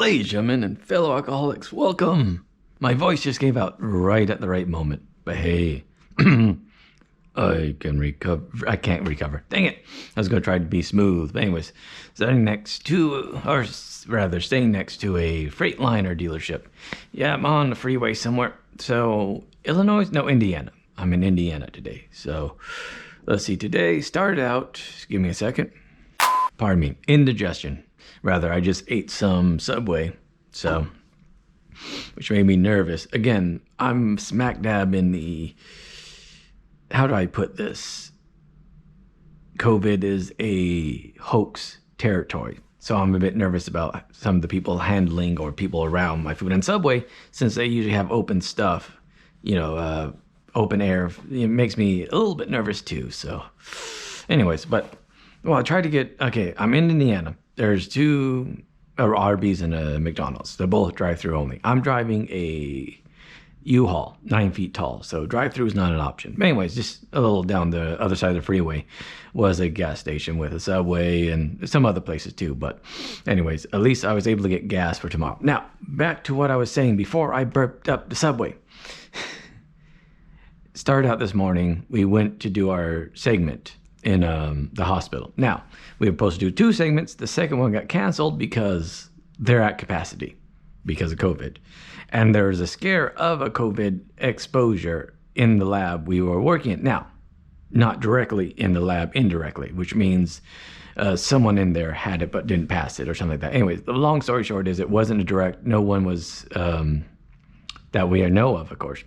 Ladies, gentlemen, and fellow alcoholics, welcome. My voice just gave out right at the right moment. But hey, I can recover. I can't recover. Dang it. I was going to try to be smooth. But anyways, staying next to a Freightliner dealership. Yeah, I'm on the freeway somewhere. So, Illinois? No, Indiana. I'm in Indiana today. So, let's see. Today started out, give me a second. Pardon me, indigestion. Rather, I just ate some Subway, so, which made me nervous. Again, I'm smack dab in the, how do I put this? COVID is a hoax territory. So I'm a bit nervous about some of the people handling or people around my food. And Subway, since they usually have open stuff, open air, it makes me a little bit nervous too. So anyways, I tried to get, okay, I'm in Indiana. There's two Arby's and a McDonald's. They're both drive-through only. I'm driving a U-Haul, 9 feet tall. So drive-through is not an option. But anyways, just a little down the other side of the freeway was a gas station with a Subway and some other places too. But anyways, at least I was able to get gas for tomorrow. Now, back to what I was saying before I burped up the Subway. Started out this morning, we went to do our segment in the hospital. Now, we were supposed to do 2 segments. The second one got canceled because they're at capacity because of COVID. And there was a scare of a COVID exposure in the lab we were working at. Now, not directly in the lab, indirectly, which means someone in there had it but didn't pass it or something like that. Anyways, the long story short is it wasn't a direct, no one was, that we know of course,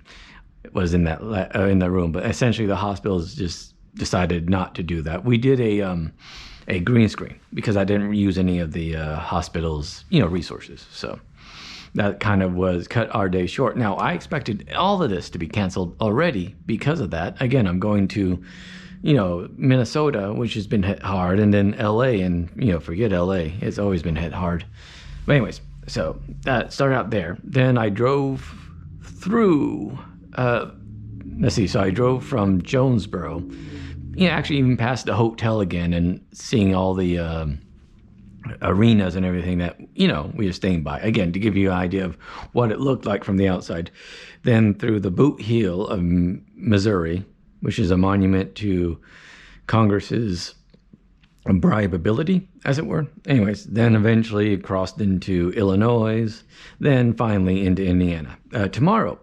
was in that room. But essentially the hospitals just decided not to do that. We did a green screen because I didn't use any of the hospital's resources. So that kind of was cut our day short. Now I expected all of this to be canceled already because of that. Again, I'm going to Minnesota, which has been hit hard, and then LA, and forget LA, it's always been hit hard. But anyways, so that started out there. Then I drove through so I drove from Jonesboro, actually even past the hotel again and seeing all the arenas and everything that, we were staying by. Again, to give you an idea of what it looked like from the outside. Then through the Boot Heel of Missouri, which is a monument to Congress's bribeability, as it were. Anyways, then eventually crossed into Illinois, then finally into Indiana. Tomorrow,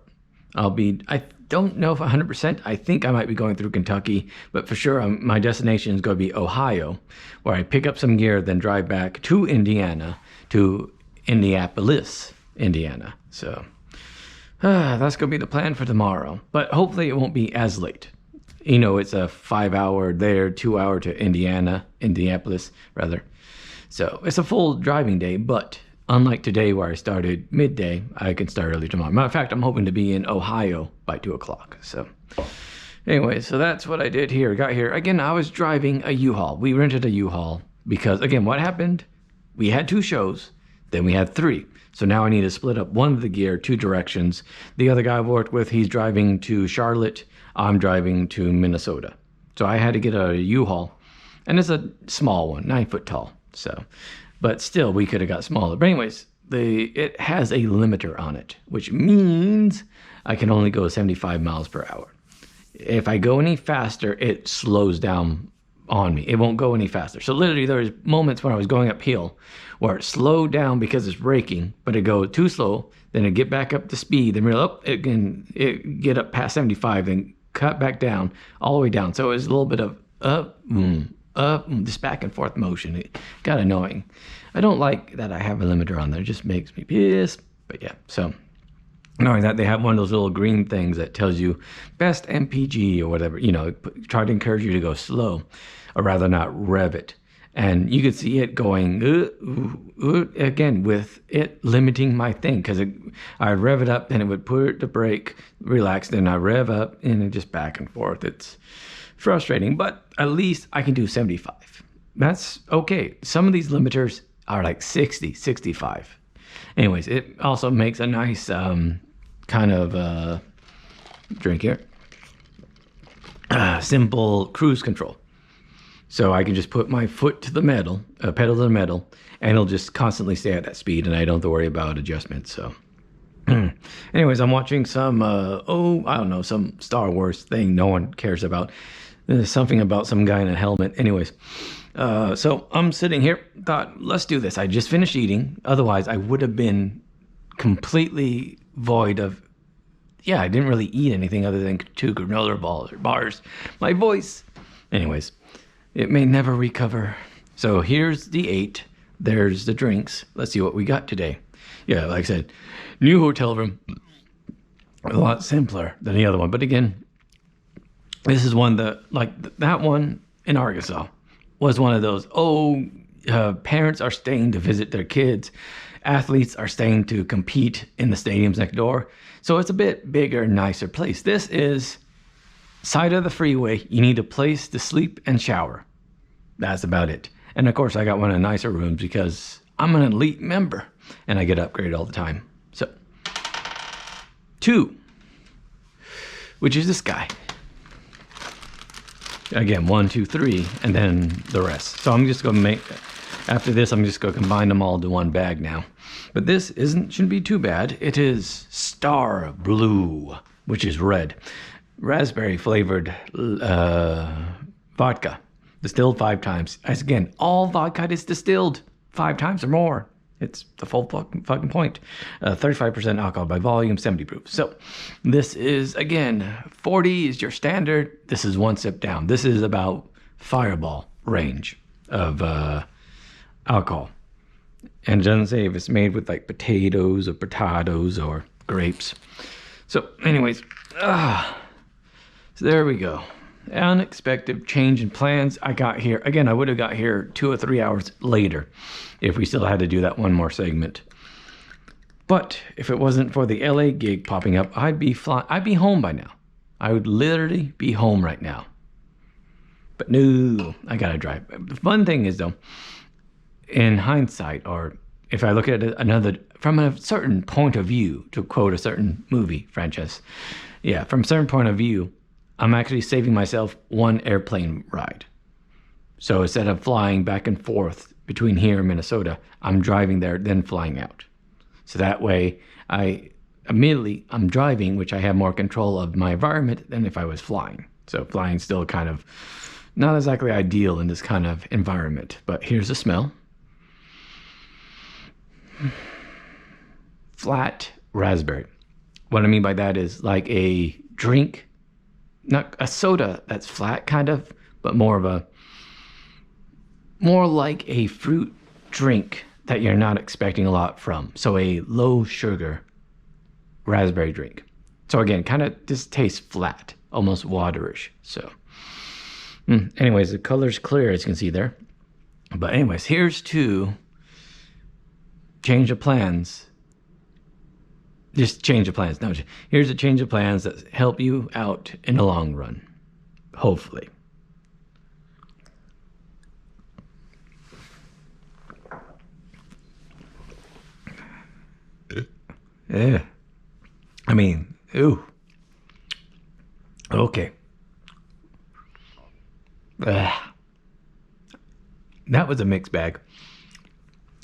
I don't know if 100%, I think I might be going through Kentucky, but for sure my destination is going to be Ohio, where I pick up some gear, then drive back to Indiana, to Indianapolis, Indiana. So that's going to be the plan for tomorrow, but hopefully it won't be as late. It's a 5-hour there, 2-hour to Indianapolis rather. So it's a full driving day, but unlike today where I started midday, I can start early tomorrow. Matter of fact, I'm hoping to be in Ohio by 2 o'clock. So anyway, so that's what I did here. Got here. Again, I was driving a U-Haul. We rented a U-Haul because, again, what happened? We had 2 shows, then we had 3. So now I need to split up one of the gear, 2 directions. The other guy I worked with, he's driving to Charlotte. I'm driving to Minnesota. So I had to get a U-Haul. And it's a small one, 9 foot tall. So, but still, we could have got smaller. But anyways, it has a limiter on it, which means I can only go 75 miles per hour. If I go any faster, it slows down on me. It won't go any faster. So literally, there was moments when I was going uphill where it slowed down because it's braking, but it go too slow. Then it get back up to speed, then it get up past 75, then cut back down, all the way down. So it was a little bit of up, this back and forth motion. It got annoying. I don't like that I have a limiter on there. It just makes me pissed. But yeah, so knowing that they have one of those little green things that tells you best MPG or whatever, try to encourage you to go slow, or rather not rev it. And you could see it going, again, with it limiting my thing, because I'd rev it up, then it would put the brake, relax, then I rev up, and it just back and forth. It's frustrating, but at least I can do 75. That's okay. Some of these limiters are like 60, 65. Anyways, it also makes a nice kind of drink here. Simple cruise control. So I can just put my foot to the metal, pedal to the metal, and it'll just constantly stay at that speed, and I don't have to worry about adjustments. So anyways, I'm watching some, I don't know, some Star Wars thing no one cares about. There's something about some guy in a helmet. Anyways, so I'm sitting here, thought, let's do this. I just finished eating. Otherwise, I would have been completely void of, I didn't really eat anything other than 2 granola balls or bars. My voice. Anyways, it may never recover. So here's the 8. There's the drinks. Let's see what we got today. Yeah, like I said, new hotel room. A lot simpler than the other one. But again, this is one that, like that one in Arkansas, was one of those, parents are staying to visit their kids. Athletes are staying to compete in the stadiums next door. So it's a bit bigger, nicer place. This is side of the freeway. You need a place to sleep and shower. That's about it. And of course, I got one of the nicer rooms because I'm an elite member and I get upgraded all the time. So 2, which is this guy. Again, 1, 2, 3, and then the rest. So I'm just going to after this, I'm just going to combine them all into one bag now. But this shouldn't be too bad. It is Starr Blu, which is red. Raspberry flavored vodka. Distilled 5 times. As again, all vodka is distilled 5 times or more. It's the full fucking point. 35% alcohol by volume, 70 proof. So this is, again, 40 is your standard. This is 1 sip down. This is about Fireball range of alcohol. And it doesn't say if it's made with like potatoes or grapes. So anyways, so there we go. Unexpected change in plans. I got here again. I would have got here 2 or 3 hours later if we still had to do that one more segment. But if it wasn't for the LA gig popping up, I'd be home by now. I would literally be home right now. But no, I gotta drive. The fun thing is though, in hindsight, or if I look at it from a certain point of view, to quote a certain movie franchise, from a certain point of view, I'm actually saving myself 1 airplane ride. So instead of flying back and forth between here and Minnesota, I'm driving there, then flying out. So that way, I'm driving, which I have more control of my environment than if I was flying. So flying still kind of not exactly ideal in this kind of environment. But here's the smell. Flat raspberry. What I mean by that is like a drink, not a soda that's flat kind of, but more like a fruit drink that you're not expecting a lot from. So a low sugar raspberry drink. So again, kind of just tastes flat, almost waterish. So anyways, the color's clear as you can see there. But anyways, here's to change of plans. Just change of plans. No, here's a change of plans that help you out in the long run. Hopefully. Yeah. I mean, ooh. Okay. That was a mixed bag.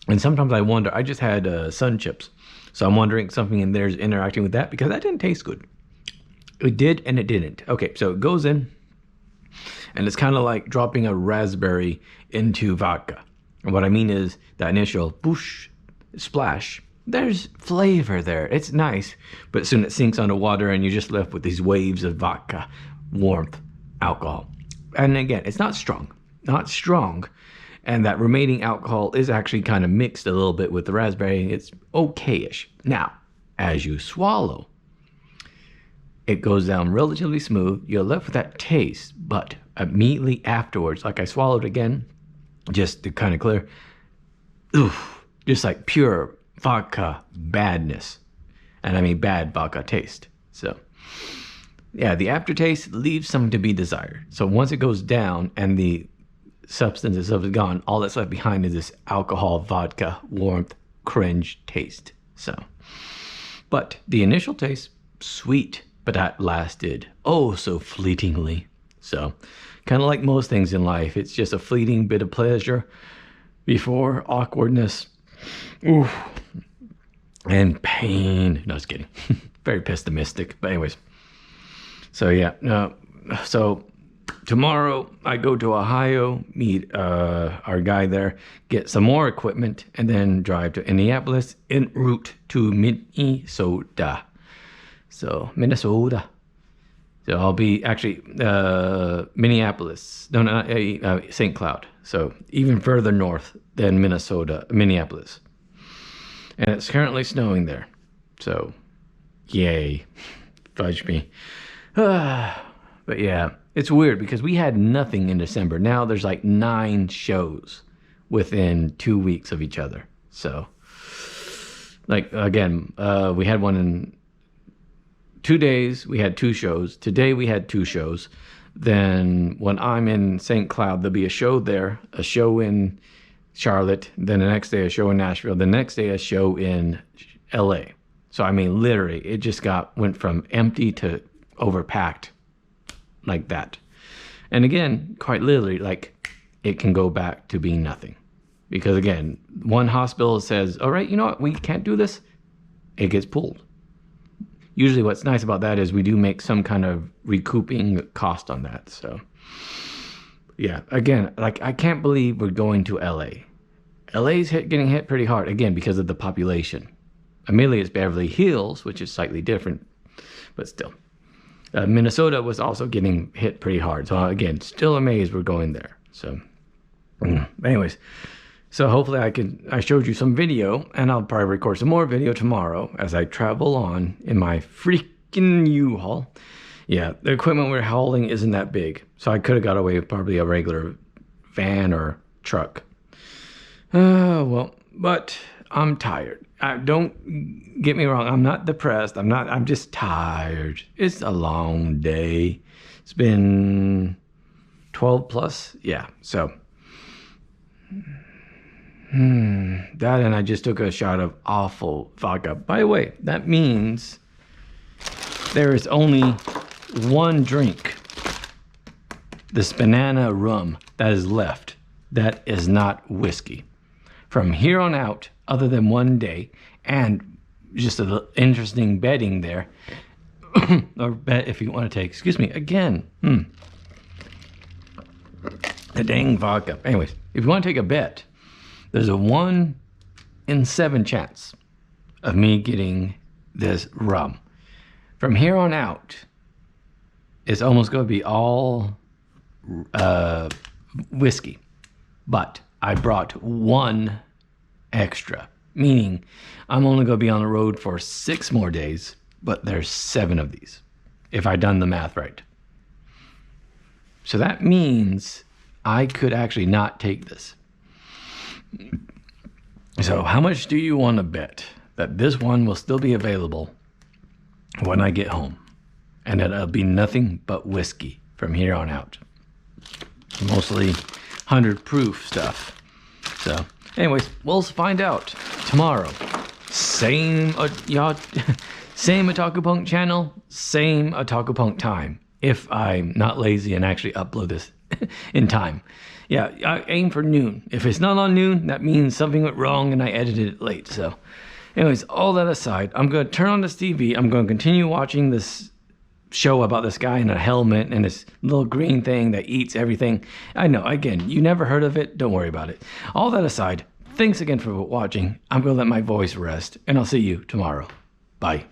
And sometimes I wonder, I just had sun chips. So I'm wondering something in there is interacting with that because that didn't taste good. It did and it didn't. Okay, so it goes in and it's kind of like dropping a raspberry into vodka. And what I mean is that initial boosh, splash, there's flavor there. It's nice, but soon it sinks under water and you're just left with these waves of vodka, warmth, alcohol. And again, it's not strong. And that remaining alcohol is actually kind of mixed a little bit with the raspberry. It's okay-ish. Now, as you swallow, it goes down relatively smooth. You're left with that taste, but immediately afterwards, like I swallowed again, just to kind of clear, just like pure vodka badness. And I mean bad vodka taste. So, yeah, the aftertaste leaves something to be desired. So once it goes down and the substance itself is gone, all that's left behind is this alcohol, vodka, warmth, cringe taste. So, but the initial taste, sweet, but that lasted oh so fleetingly. So, kind of like most things in life, it's just a fleeting bit of pleasure before awkwardness, oof, and pain. No, just kidding. Very pessimistic. But anyways, so yeah, so tomorrow I go to Ohio, meet our guy there, get some more equipment, and then drive to Indianapolis en route to Minnesota. So Minnesota. So I'll be actually Minneapolis. No, not St. Cloud. So even further north than Minneapolis. And it's currently snowing there. So, yay. Fudge me. But yeah, it's weird because we had nothing in December. Now there's like 9 shows within 2 weeks of each other. So, like, again, we had one in 2 days. We had 2 shows. Today we had 2 shows. Then when I'm in St. Cloud, there'll be a show there, a show in Charlotte, then the next day a show in Nashville, the next day a show in LA. So I mean, literally, it just went from empty to overpacked like that. And again, quite literally, like, it can go back to being nothing. Because again, one hospital says, all right, you know what, we can't do this. It gets pulled. Usually what's nice about that is we do make some kind of recouping cost on that. So yeah, again, like, I can't believe we're going to LA. LA's getting hit pretty hard, again, because of the population. Admittedly, it's Beverly Hills, which is slightly different, but still. Minnesota was also getting hit pretty hard. So again, still amazed we're going there. So anyways, so hopefully I showed you some video, and I'll probably record some more video tomorrow as I travel on in my freaking U-Haul. Yeah, the equipment we're hauling isn't that big, so I could have got away with probably a regular van or truck. Well, but I'm tired. Don't get me wrong, I'm not depressed. I'm just tired. It's a long day. It's been 12 plus. Yeah, so that, and I just took a shot of awful vodka. By the way, that means there is only one drink, this banana rum, that is left. That is not whiskey. From here on out, other than one day, and just an interesting betting there, or bet if you want to take, excuse me, again, the dang vodka. Anyways, if you want to take a bet, there's a 1 in 7 chance of me getting this rum. From here on out, it's almost going to be all whiskey. But I brought 1 extra, meaning I'm only going to be on the road for 6 more days, but there's 7 of these, if I done the math right. So that means I could actually not take this. So how much do you want to bet that this one will still be available when I get home, and that it'll be nothing but whiskey from here on out? Mostly 100 proof stuff. So anyways, we'll find out tomorrow. Same otakupunk channel, same otakupunk time, if I'm not lazy and actually upload this in time. Yeah, I aim for noon. If it's not on noon, that means something went wrong and I edited it late. So anyways, all that aside, I'm going to turn on this TV. I'm going to continue watching this show about this guy in a helmet and this little green thing that eats everything. I know, again, you never heard of it. Don't worry about it. All that aside, thanks again for watching. I'm going to let my voice rest, and I'll see you tomorrow. Bye.